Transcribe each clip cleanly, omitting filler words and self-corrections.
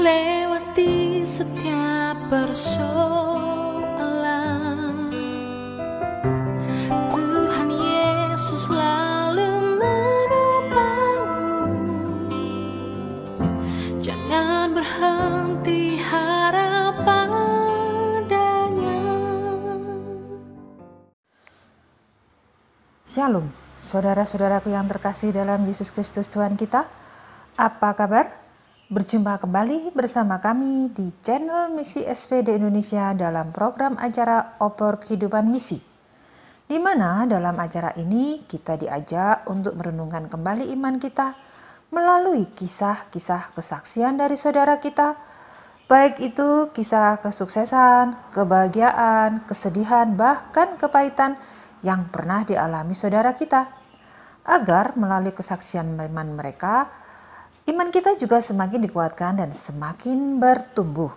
lewati setiap persoalan. Tuhan Yesus selalu menopangmu. Jangan berhenti harap padanya. Shalom, saudara-saudaraku yang terkasih dalam Yesus Kristus Tuhan kita. Apa kabar? Berjumpa kembali bersama kami di channel Misi SPD Indonesia dalam program acara Obor Kehidupan Misi, di mana dalam acara ini kita diajak untuk merenungkan kembali iman kita melalui kisah-kisah kesaksian dari saudara kita, baik itu kisah kesuksesan, kebahagiaan, kesedihan, bahkan kepahitan yang pernah dialami saudara kita, agar melalui kesaksian iman mereka, iman kita juga semakin dikuatkan dan semakin bertumbuh.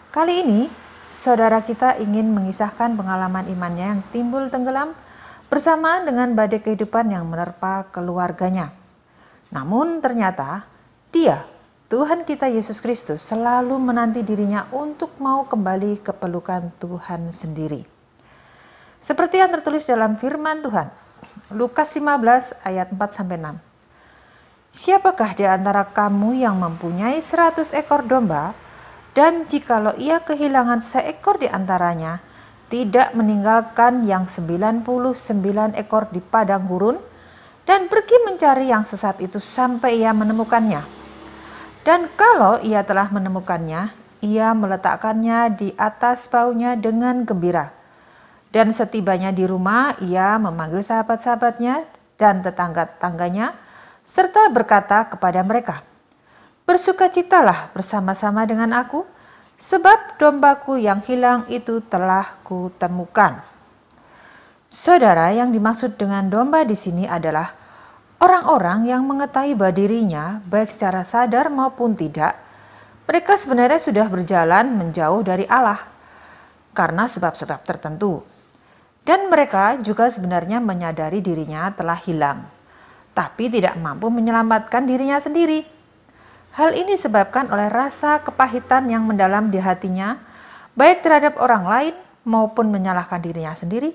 Kali ini, saudara kita ingin mengisahkan pengalaman imannya yang timbul tenggelam bersamaan dengan badai kehidupan yang menerpa keluarganya. Namun ternyata dia, Tuhan kita Yesus Kristus, selalu menanti dirinya untuk mau kembali ke pelukan Tuhan sendiri. Seperti yang tertulis dalam firman Tuhan, Lukas 15 ayat 4-6. Siapakah di antara kamu yang mempunyai 100 ekor domba, dan jikalau ia kehilangan seekor di antaranya, tidak meninggalkan yang 99 ekor di padang gurun, dan pergi mencari yang sesat itu sampai ia menemukannya. Dan kalau ia telah menemukannya, ia meletakkannya di atas baunya dengan gembira. Dan setibanya di rumah, ia memanggil sahabat-sahabatnya dan tetangga-tetangganya, serta berkata kepada mereka, "Bersukacitalah bersama-sama dengan aku, sebab dombaku yang hilang itu telah kutemukan." Saudara, yang dimaksud dengan domba di sini adalah orang-orang yang mengetahui bahwa dirinya, baik secara sadar maupun tidak, mereka sebenarnya sudah berjalan menjauh dari Allah karena sebab-sebab tertentu. Dan mereka juga sebenarnya menyadari dirinya telah hilang, tapi tidak mampu menyelamatkan dirinya sendiri. Hal ini disebabkan oleh rasa kepahitan yang mendalam di hatinya, baik terhadap orang lain maupun menyalahkan dirinya sendiri,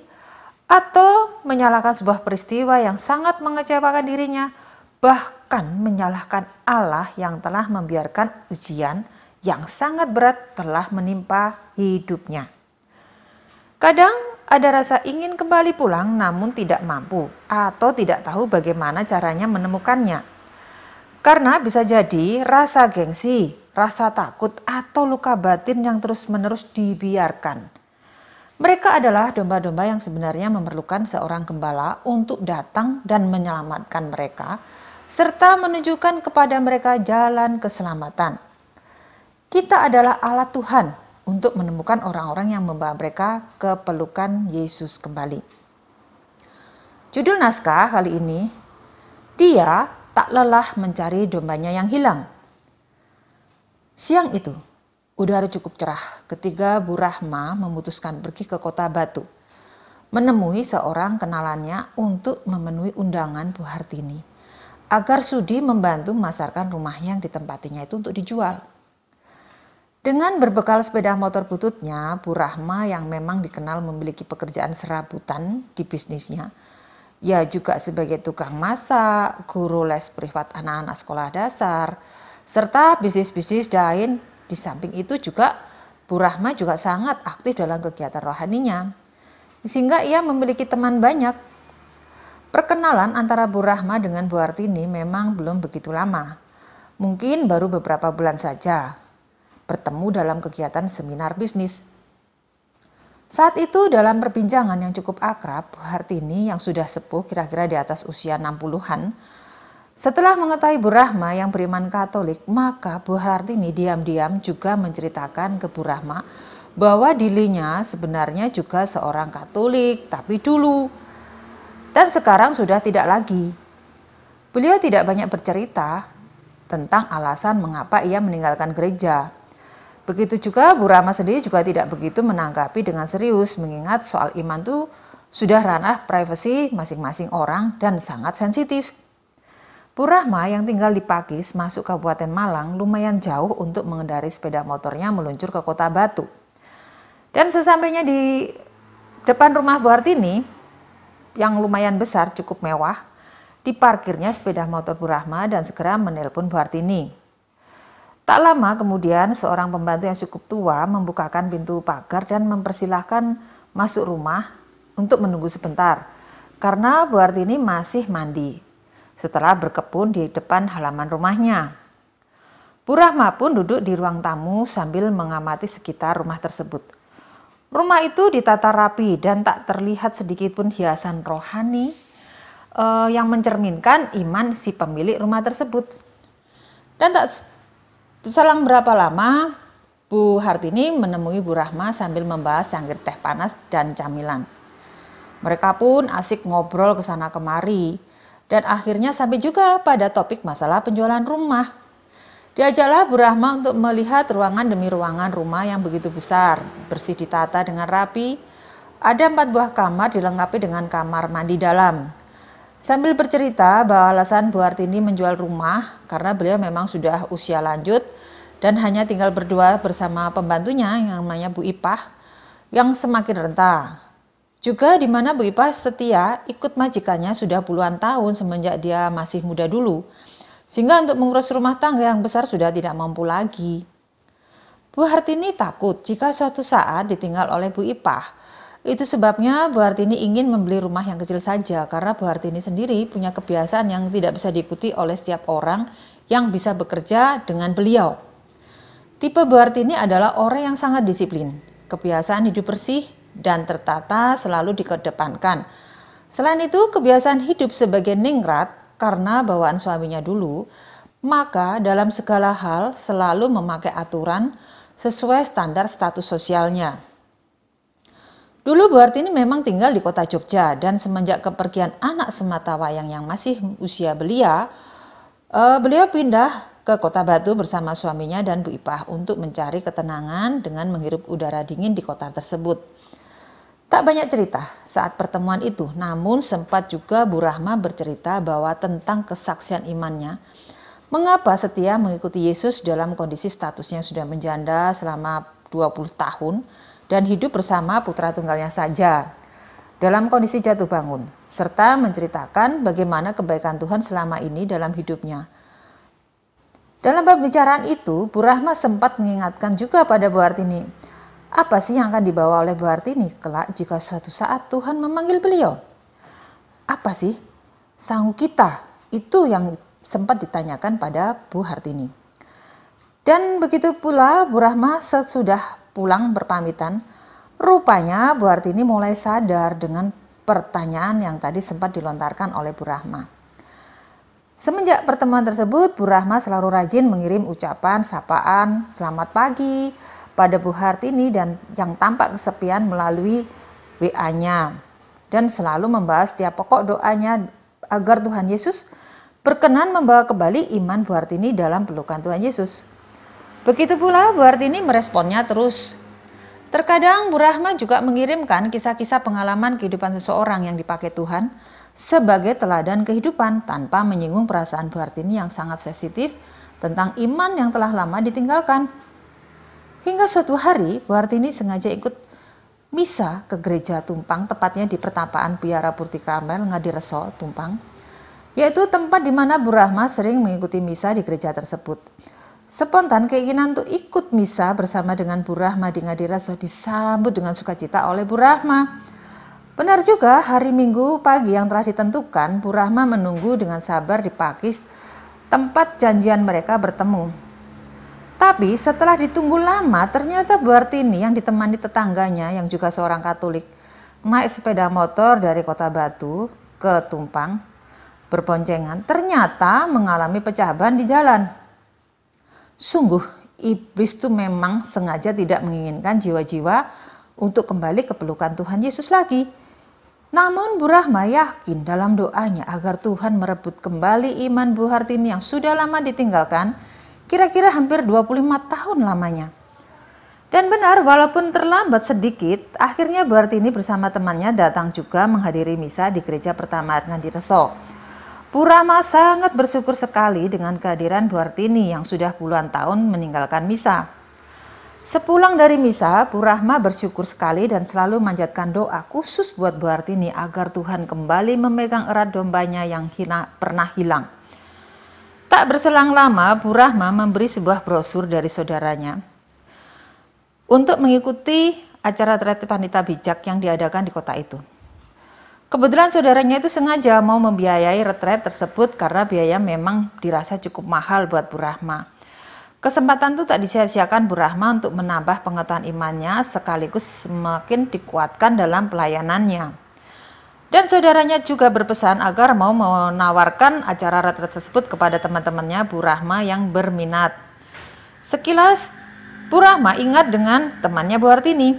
atau menyalahkan sebuah peristiwa yang sangat mengecewakan dirinya, bahkan menyalahkan Allah yang telah membiarkan ujian yang sangat berat telah menimpa hidupnya. Kadang ada rasa ingin kembali pulang namun tidak mampu atau tidak tahu bagaimana caranya menemukannya. Karena bisa jadi rasa gengsi, rasa takut atau luka batin yang terus-menerus dibiarkan. Mereka adalah domba-domba yang sebenarnya memerlukan seorang gembala untuk datang dan menyelamatkan mereka serta menunjukkan kepada mereka jalan keselamatan. Kita adalah alat Tuhan untuk menemukan orang-orang yang membawa mereka ke pelukan Yesus kembali. Judul naskah kali ini, Dia tak lelah mencari dombanya yang hilang. Siang itu, udara cukup cerah ketika Bu Rahma memutuskan pergi ke Kota Batu, menemui seorang kenalannya untuk memenuhi undangan Bu Hartini, agar sudi membantu memasarkan rumahnya yang ditempatinya itu untuk dijual. Dengan berbekal sepeda motor bututnya, Bu Rahma yang memang dikenal memiliki pekerjaan serabutan di bisnisnya, ya juga sebagai tukang masak, guru les privat anak-anak sekolah dasar, serta bisnis-bisnis lain. Di samping itu juga Bu Rahma juga sangat aktif dalam kegiatan rohaninya, sehingga ia memiliki teman banyak. Perkenalan antara Bu Rahma dengan Bu Hartini memang belum begitu lama, mungkin baru beberapa bulan saja. Bertemu dalam kegiatan seminar bisnis. Saat itu dalam perbincangan yang cukup akrab, Bu Hartini yang sudah sepuh kira-kira di atas usia 60-an, setelah mengetahui Bu Rahma yang beriman Katolik, maka Bu Hartini diam-diam juga menceritakan ke Bu Rahma bahwa dirinya sebenarnya juga seorang Katolik, tapi dulu. Dan sekarang sudah tidak lagi. Beliau tidak banyak bercerita tentang alasan mengapa ia meninggalkan gereja. Begitu juga Bu Rahma sendiri juga tidak begitu menanggapi dengan serius, mengingat soal iman itu sudah ranah privasi masing-masing orang dan sangat sensitif. Bu Rahma yang tinggal di Pakis masuk Kabupaten Malang lumayan jauh untuk mengendarai sepeda motornya meluncur ke Kota Batu. Dan sesampainya di depan rumah Bu Hartini yang lumayan besar, cukup mewah, diparkirnya sepeda motor Bu Rahma dan segera menelpon Bu Hartini. Tak lama kemudian seorang pembantu yang cukup tua membukakan pintu pagar dan mempersilahkan masuk rumah untuk menunggu sebentar karena Bu Hartini masih mandi setelah berkebun di depan halaman rumahnya. Bu Rahma pun duduk di ruang tamu sambil mengamati sekitar rumah tersebut. Rumah itu ditata rapi dan tak terlihat sedikit pun hiasan rohani yang mencerminkan iman si pemilik rumah tersebut. Dan tak selang berapa lama Bu Hartini menemui Bu Rahma sambil membahas cangkir teh panas dan camilan. Mereka pun asik ngobrol ke sana kemari. Dan akhirnya sampai juga pada topik masalah penjualan rumah. Diajaklah Bu Rahma untuk melihat ruangan demi ruangan rumah yang begitu besar, bersih ditata dengan rapi. Ada 4 buah kamar dilengkapi dengan kamar mandi dalam. Sambil bercerita bahwa alasan Bu Hartini menjual rumah karena beliau memang sudah usia lanjut dan hanya tinggal berdua bersama pembantunya yang namanya Bu Ipah yang semakin renta. Juga di mana Bu Ipah setia ikut majikannya sudah puluhan tahun semenjak dia masih muda dulu. Sehingga untuk mengurus rumah tangga yang besar sudah tidak mampu lagi. Bu Hartini takut jika suatu saat ditinggal oleh Bu Ipah. Itu sebabnya Bu Hartini ingin membeli rumah yang kecil saja karena Bu Hartini sendiri punya kebiasaan yang tidak bisa diikuti oleh setiap orang yang bisa bekerja dengan beliau. Tipe Bu Hartini adalah orang yang sangat disiplin, kebiasaan hidup bersih dan tertata selalu dikedepankan. Selain itu, kebiasaan hidup sebagai ningrat karena bawaan suaminya dulu, maka dalam segala hal selalu memakai aturan sesuai standar status sosialnya. Dulu Bu Hartini memang tinggal di kota Jogja dan semenjak kepergian anak sematawayang yang masih usia belia, beliau pindah ke Kota Batu bersama suaminya dan Bu Ipah untuk mencari ketenangan dengan menghirup udara dingin di kota tersebut. Tak banyak cerita saat pertemuan itu, namun sempat juga Bu Rahma bercerita bahwa tentang kesaksian imannya, mengapa setia mengikuti Yesus dalam kondisi statusnya sudah menjanda selama 20 tahun dan hidup bersama putra tunggalnya saja dalam kondisi jatuh bangun, serta menceritakan bagaimana kebaikan Tuhan selama ini dalam hidupnya. Dalam pembicaraan itu, Bu Rahma sempat mengingatkan juga pada Bu Hartini, apa sih yang akan dibawa oleh Bu Hartini kelak jika suatu saat Tuhan memanggil beliau? Apa sih sang kita? Itu yang sempat ditanyakan pada Bu Hartini. Dan begitu pula Bu Rahma sesudah pulang berpamitan, rupanya Bu Hartini mulai sadar dengan pertanyaan yang tadi sempat dilontarkan oleh Bu Rahma. Semenjak pertemuan tersebut, Bu Rahma selalu rajin mengirim ucapan sapaan selamat pagi pada Bu Hartini dan yang tampak kesepian melalui WA-nya dan selalu membahas setiap pokok doanya agar Tuhan Yesus berkenan membawa kembali iman Bu Hartini dalam pelukan Tuhan Yesus. Begitu pula Bu Hartini meresponnya terus. Terkadang Bu Rahma juga mengirimkan kisah-kisah pengalaman kehidupan seseorang yang dipakai Tuhan sebagai teladan kehidupan tanpa menyinggung perasaan Bu Hartini yang sangat sensitif tentang iman yang telah lama ditinggalkan. Hingga suatu hari Bu Hartini sengaja ikut misa ke gereja Tumpang, tepatnya di pertapaan Biara Purti Karmel Ngadireso, Tumpang, yaitu tempat di mana Bu Rahma sering mengikuti misa di gereja tersebut. Spontan keinginan untuk ikut misa bersama dengan Bu Rahma di Ngadireso disambut dengan sukacita oleh Bu Rahma. Benar juga, hari Minggu pagi yang telah ditentukan, Bu Rahma menunggu dengan sabar di Pakis, tempat janjian mereka bertemu. Tapi setelah ditunggu lama, ternyata Bu Hartini yang ditemani tetangganya yang juga seorang Katolik naik sepeda motor dari Kota Batu ke Tumpang berboncengan, ternyata mengalami pecah ban di jalan. Sungguh, iblis itu memang sengaja tidak menginginkan jiwa-jiwa untuk kembali ke pelukan Tuhan Yesus lagi. Namun Bu Rahma yakin dalam doanya agar Tuhan merebut kembali iman Bu Hartini yang sudah lama ditinggalkan, kira-kira hampir 25 tahun lamanya. Dan benar, walaupun terlambat sedikit, akhirnya Bu Hartini bersama temannya datang juga menghadiri misa di gereja pertama Ngadireso. Bu Rahma sangat bersyukur sekali dengan kehadiran Bu Hartini yang sudah puluhan tahun meninggalkan misa. Sepulang dari misa, Bu Rahma bersyukur sekali dan selalu manjatkan doa khusus buat Bu Hartini agar Tuhan kembali memegang erat dombanya yang pernah hilang. Tak berselang lama, Bu Rahma memberi sebuah brosur dari saudaranya untuk mengikuti acara retret Wanita Bijak yang diadakan di kota itu. Kebetulan saudaranya itu sengaja mau membiayai retret tersebut karena biaya memang dirasa cukup mahal buat Bu Rahma. Kesempatan itu tak disia-siakan Bu Rahma untuk menambah pengetahuan imannya sekaligus semakin dikuatkan dalam pelayanannya. Dan saudaranya juga berpesan agar mau menawarkan acara retret tersebut kepada teman-temannya Bu Rahma yang berminat. Sekilas Bu Rahma ingat dengan temannya Bu Hartini.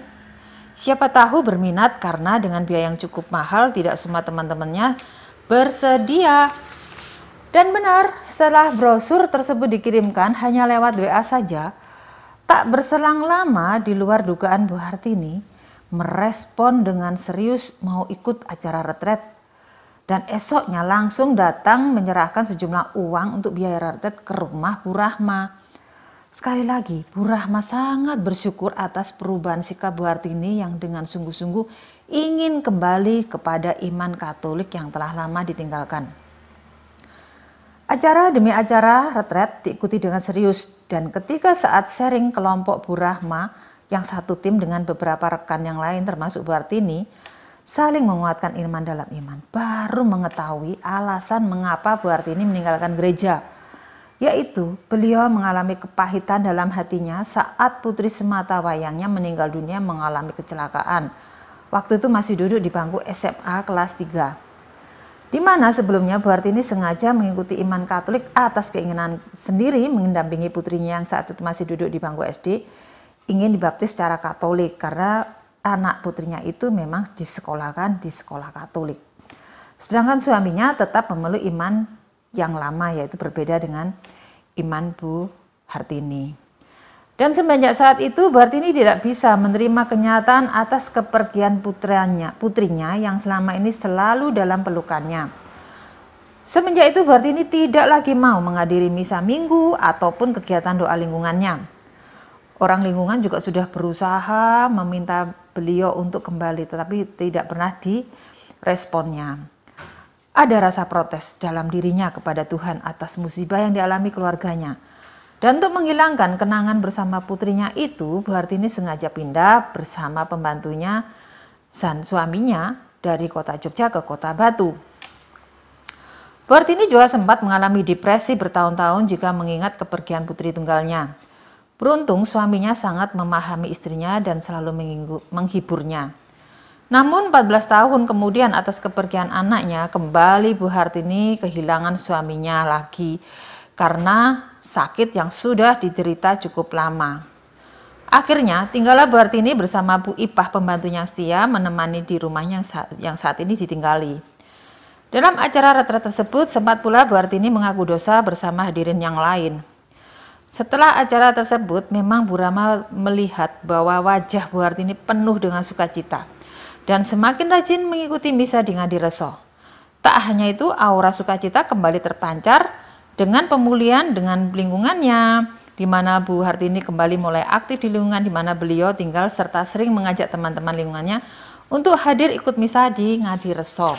Siapa tahu berminat karena dengan biaya yang cukup mahal tidak semua teman-temannya bersedia. Dan benar, setelah brosur tersebut dikirimkan hanya lewat WA saja, tak berselang lama di luar dugaan Bu Hartini merespon dengan serius mau ikut acara retret. Dan esoknya langsung datang menyerahkan sejumlah uang untuk biaya retret ke rumah Bu Rahma. Sekali lagi, Bu Rahma sangat bersyukur atas perubahan sikap Bu Hartini yang dengan sungguh-sungguh ingin kembali kepada iman Katolik yang telah lama ditinggalkan. Acara demi acara retret diikuti dengan serius dan ketika saat sharing kelompok Bu Rahma yang satu tim dengan beberapa rekan yang lain termasuk Bu Hartini saling menguatkan iman dalam iman, baru mengetahui alasan mengapa Bu Hartini meninggalkan gereja. Yaitu beliau mengalami kepahitan dalam hatinya saat putri semata wayangnya meninggal dunia mengalami kecelakaan. Waktu itu masih duduk di bangku SMA kelas 3. Di mana sebelumnya Bu Hartini sengaja mengikuti iman Katolik atas keinginan sendiri mendampingi putrinya yang saat itu masih duduk di bangku SD ingin dibaptis secara Katolik karena anak putrinya itu memang disekolahkan di sekolah Katolik. Sedangkan suaminya tetap memeluk iman yang lama yaitu berbeda dengan iman Bu Hartini. Dan semenjak saat itu Bu Hartini tidak bisa menerima kenyataan atas kepergian putrinya yang selama ini selalu dalam pelukannya. Semenjak itu Bu Hartini tidak lagi mau menghadiri misa minggu ataupun kegiatan doa lingkungannya. Orang lingkungan juga sudah berusaha meminta beliau untuk kembali tetapi tidak pernah diresponnya. Ada rasa protes dalam dirinya kepada Tuhan atas musibah yang dialami keluarganya. Dan untuk menghilangkan kenangan bersama putrinya itu, Bu Hartini sengaja pindah bersama pembantunya dan suaminya dari kota Jogja ke kota Batu. Bu Hartini juga sempat mengalami depresi bertahun-tahun jika mengingat kepergian putri tunggalnya. Beruntung suaminya sangat memahami istrinya dan selalu menghiburnya. Namun 14 tahun kemudian atas kepergian anaknya kembali Bu Hartini kehilangan suaminya lagi karena sakit yang sudah diderita cukup lama. Akhirnya tinggallah Bu Hartini bersama Bu Ipah pembantunya setia menemani di rumahnya yang saat ini ditinggali. Dalam acara retret tersebut sempat pula Bu Hartini mengaku dosa bersama hadirin yang lain. Setelah acara tersebut memang Bu Rahma melihat bahwa wajah Bu Hartini penuh dengan sukacita. Dan semakin rajin mengikuti misa di Ngadireso. Tak hanya itu, aura sukacita kembali terpancar dengan pemulihan dengan lingkungannya, di mana Bu Hartini kembali mulai aktif di lingkungan di mana beliau tinggal serta sering mengajak teman-teman lingkungannya untuk hadir ikut misa di Ngadireso.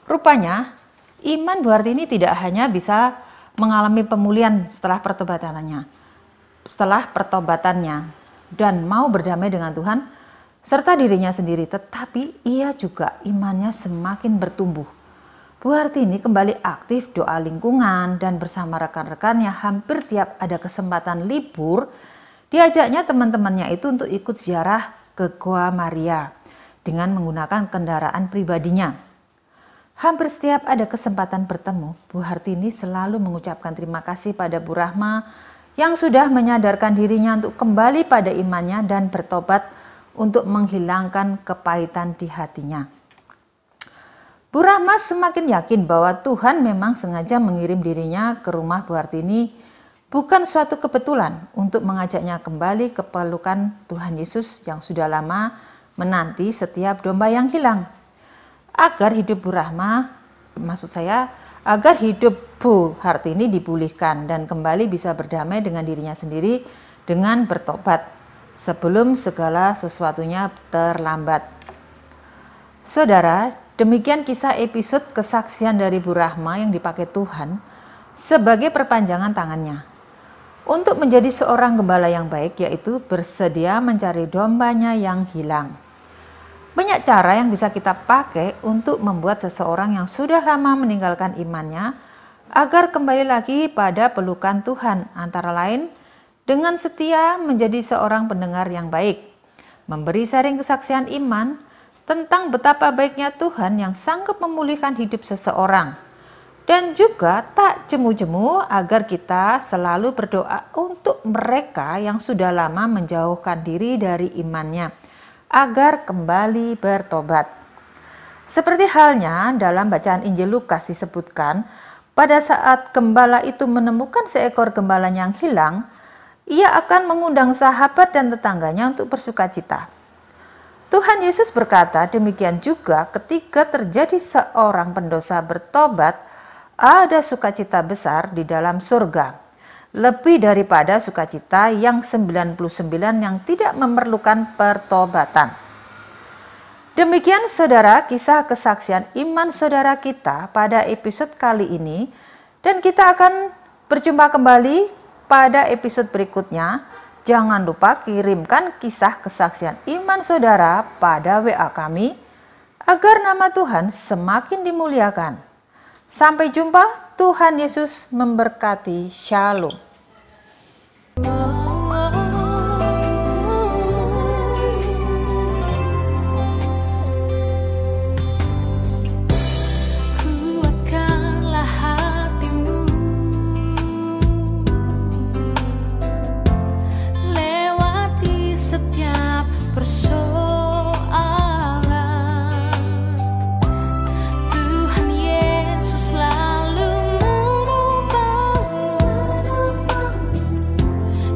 Rupanya, iman Bu Hartini tidak hanya bisa mengalami pemulihan setelah pertobatannya dan mau berdamai dengan Tuhan serta dirinya sendiri, tetapi ia juga imannya semakin bertumbuh. Bu Hartini kembali aktif doa lingkungan dan bersama rekan-rekannya hampir tiap ada kesempatan libur, diajaknya teman-temannya itu untuk ikut ziarah ke Goa Maria dengan menggunakan kendaraan pribadinya. Hampir setiap ada kesempatan bertemu, Bu Hartini selalu mengucapkan terima kasih pada Bu Rahma yang sudah menyadarkan dirinya untuk kembali pada imannya dan bertobat untuk menghilangkan kepahitan di hatinya. Bu Rahma semakin yakin bahwa Tuhan memang sengaja mengirim dirinya ke rumah Bu Hartini bukan suatu kebetulan untuk mengajaknya kembali ke pelukan Tuhan Yesus yang sudah lama menanti setiap domba yang hilang. Agar hidup Bu Rahma Maksud saya, agar hidup Bu Hartini dipulihkan dan kembali bisa berdamai dengan dirinya sendiri dengan bertobat sebelum segala sesuatunya terlambat. Saudara, demikian kisah episode kesaksian dari Bu Rahma yang dipakai Tuhan sebagai perpanjangan tangannya untuk menjadi seorang gembala yang baik, yaitu bersedia mencari dombanya yang hilang. Banyak cara yang bisa kita pakai untuk membuat seseorang yang sudah lama meninggalkan imannya agar kembali lagi pada pelukan Tuhan, antara lain dengan setia menjadi seorang pendengar yang baik, memberi sharing kesaksian iman tentang betapa baiknya Tuhan yang sanggup memulihkan hidup seseorang, dan juga tak jemu-jemu agar kita selalu berdoa untuk mereka yang sudah lama menjauhkan diri dari imannya agar kembali bertobat. Seperti halnya dalam bacaan Injil Lukas disebutkan, pada saat gembala itu menemukan seekor gembala yang hilang, ia akan mengundang sahabat dan tetangganya untuk bersukacita. Tuhan Yesus berkata demikian juga ketika terjadi seorang pendosa bertobat, ada sukacita besar di dalam surga, lebih daripada sukacita yang 99 yang tidak memerlukan pertobatan. Demikian saudara kisah kesaksian iman saudara kita pada episode kali ini, dan kita akan berjumpa kembali pada episode berikutnya. Jangan lupa kirimkan kisah kesaksian iman saudara pada WA kami agar nama Tuhan semakin dimuliakan. Sampai jumpa, Tuhan Yesus memberkati. Shalom. Kuatkanlah hatimu lewati setiap persoalan. Tuhan Yesus selalu menolongmu.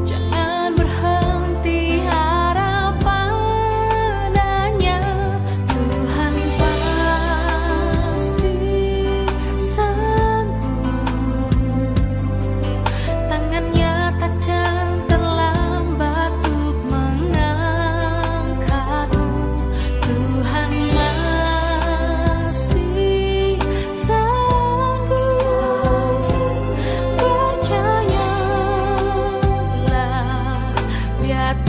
Jangan berhenti harap padanya. Tuhan pasti sanggup. Tangannya takkan terlambat untuk mengangkatmu. Tuhan masih sanggup. Percayalah, Dia